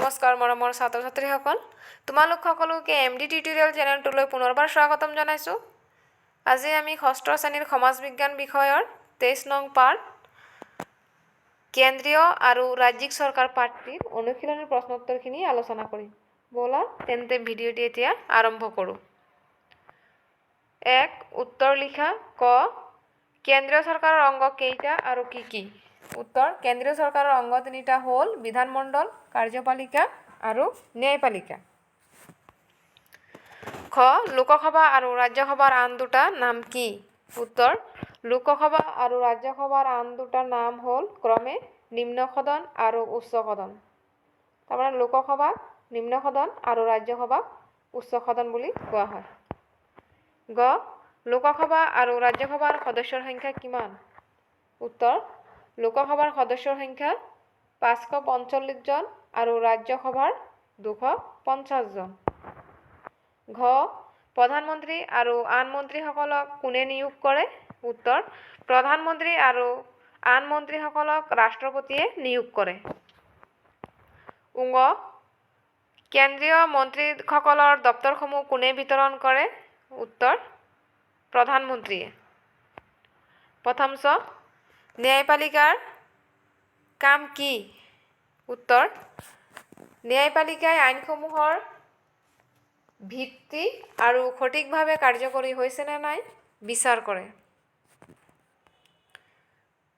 নমস্কাৰ মৰমৰ ছাত্ৰ ছাত্ৰীসকল, তোমালোক সকলোকে এমডি টিউটৰিয়েল চেনেলটোলৈ পুনৰবাৰ স্বাগতম জনাইছোঁ। আজি আমি ষষ্ঠ শ্ৰেণীৰ সমাজ বিজ্ঞান বিষয়ৰ 23 নং পাৰ্ট কেন্দ্ৰীয় আৰু ৰাজ্যিক চৰকাৰ পাঠটিৰ অনুশীলনী প্ৰশ্নোত্তৰখিনি আলোচনা কৰিম। ব'লা তেন্তে ভিডিঅ'টি এতিয়া আৰম্ভ কৰোঁ। 1. উত্তৰ লিখা। ক, কেন্দ্ৰীয় চৰকাৰৰ অংগ কেইটা আৰু কি কি? উত্তৰ, কেন্দ্ৰীয় চৰকাৰৰ অংগ তিনিটা হ'ল বিধানমণ্ডল, কাৰ্যপালিকা আৰু ন্যায়পালিকা। খ, লোকসভা আৰু ৰাজ্যসভাৰ আন দুটা নাম কি? উত্তৰ, লোকসভা আৰু ৰাজ্যসভাৰ আন দুটা নাম হ'ল ক্ৰমে নিম্ন সদন আৰু উচ্চ সদন। তাৰমানে লোকসভা নিম্ন সদন আৰু ৰাজ্যসভা উচ্চ সদন বুলি কোৱা হয়। গ, লোকসভা আৰু ৰাজ্যসভাৰ সদস্যৰ সংখ্যা কিমান? উত্তৰ, লোকসভাৰ সদস্যৰ সংখ্যা 545 জন আৰু ৰাজ্যসভাৰ 250 জন। ঘ, প্ৰধানমন্ত্ৰী আৰু আন মন্ত্ৰীসকলক কোনে নিয়োগ কৰে? উত্তৰ, প্ৰধানমন্ত্ৰী আৰু আন মন্ত্ৰীসকলক ৰাষ্ট্ৰপতিয়ে নিয়োগ কৰে। উঙ, কেন্দ্ৰীয় মন্ত্ৰীসকলৰ দপ্তৰসমূহ কোনে বিতৰণ কৰে? উত্তৰ, প্ৰধানমন্ত্ৰীয়ে। প্ৰথম চ, ন্যায়পালিকাৰ কাম কি? উত্তৰ, ন্যায়পালিকাই আইনসমূহৰ ভিত্তি আৰু সঠিকভাৱে কাৰ্যকৰী হৈছে নে নাই বিচাৰ কৰে।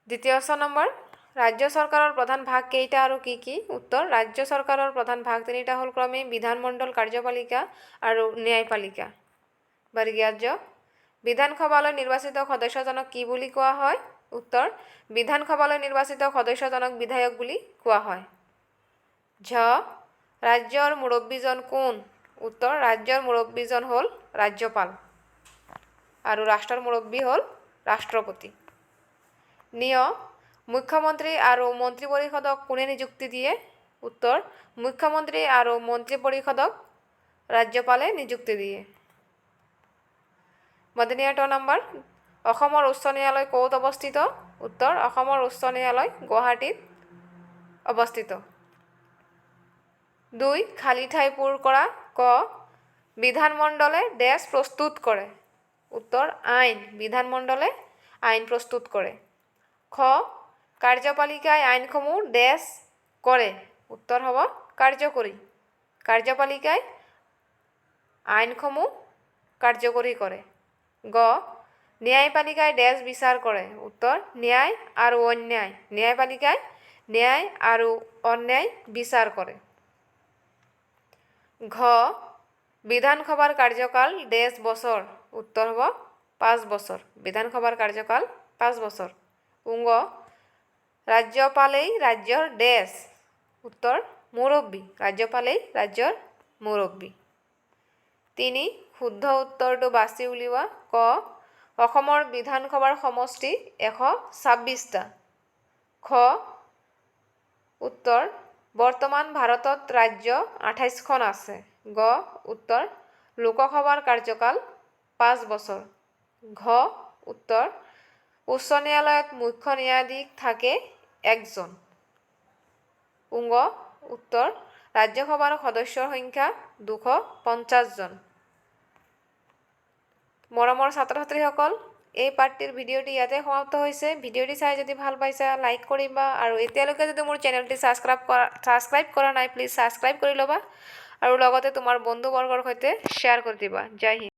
দ্বিতীয় চ নম্বৰ, ৰাজ্য চৰকাৰৰ প্ৰধান ভাগ কেইটা আৰু কি কি? উত্তৰ, ৰাজ্য চৰকাৰৰ প্ৰধান ভাগ তিনিটা হ'ল ক্ৰমে বিধানমণ্ডল, কাৰ্যপালিকা আৰু ন্যায়পালিকা। বৰ্গীয় বিধানসভালৈ নিৰ্বাচিত সদস্যজনক কি বুলি কোৱা হয়? উত্তৰ, বিধানসভালৈ নিৰ্বাচিত সদস্যজনক বিধায়ক বুলি কোৱা হয়। ঝ, ৰাজ্যৰ মুৰব্বীজন কোন? উত্তৰ, ৰাজ্যৰ মুৰব্বীজন হ'ল ৰাজ্যপাল আৰু ৰাষ্ট্ৰৰ মুৰব্বী হ'ল ৰাষ্ট্ৰপতি। নিয়, মুখ্যমন্ত্ৰী আৰু মন্ত্ৰী পৰিষদক কোনে নিযুক্তি দিয়ে? উত্তৰ, মুখ্যমন্ত্ৰী আৰু মন্ত্ৰী পৰিষদক ৰাজ্যপালে নিযুক্তি দিয়ে। মদনীয়া ট নম্বৰ, অসমৰ উচ্চ ন্যায়ালয় ক'ত অৱস্থিত? উত্তৰ, অসমৰ উচ্চ ন্যায়ালয় গুৱাহাটীত অৱস্থিত। 2. খালী ঠাই পূৰ কৰা। ক, বিধানমণ্ডলে ডেছ প্ৰস্তুত কৰে? উত্তৰ, আইন। বিধানমণ্ডলে আইন প্ৰস্তুত কৰে। খ, কাৰ্যপালিকাই আইনসমূহ ডেছ কৰে? উত্তৰ হ'ব কাৰ্যকৰী। কাৰ্যপালিকাই আইনসমূহ কাৰ্যকৰী কৰে। গ, ন্যায়পালিকাই ডেছ বিচাৰ কৰে? উত্তৰ, ন্যায় আৰু অন্যায়। ন্যায়পালিকাই ন্যায় আৰু অন্যায় বিচাৰ কৰে। ঘ, বিধানসভাৰ কাৰ্যকাল ডেছ বছৰ? উত্তৰ হ'ব 5 বছৰ। বিধানসভাৰ কাৰ্যকাল 5 বছৰ। উঙ, ৰাজ্যপালেই ৰাজ্যৰ ডেছ? উত্তৰ, মুৰব্বী। ৰাজ্যপালেই ৰাজ্যৰ মুৰব্বী। 3. শুদ্ধ উত্তৰটো বাছি উলিওৱা। ক, অসমৰ বিধানসভাৰ সমষ্টি 126টা। খ, উত্তৰ, বৰ্তমান ভাৰতত ৰাজ্য 28খন আছে। গ, উত্তৰ, লোকসভাৰ কাৰ্যকাল 5 বছৰ। ঘ, উত্তৰ, উচ্চ ন্যায়ালয়ত মুখ্য ন্যায়াধীশ থাকে 1 জন। উঙ, উত্তৰ, ৰাজ্যসভাৰ সদস্যৰ সংখ্যা 250 জন। মৰমৰ ছাত্ৰ ছাত্ৰীসকল, এই পাঠটিৰ ভিডিঅ'টি ইয়াতে সমাপ্ত হৈছে। ভিডিঅ'টি চাই যদি ভাল পাইছা লাইক কৰিবা আৰু এতিয়ালৈকে যদি মোৰ চেনেলটি ছাবস্ক্ৰাইব কৰা নাই প্লিজ ছাবস্ক্ৰাইব কৰি ল'বা আৰু লগতে তোমাৰ বন্ধুবৰ্গৰ সৈতে শ্বেয়াৰ কৰি দিবা। জয় হিন্দ।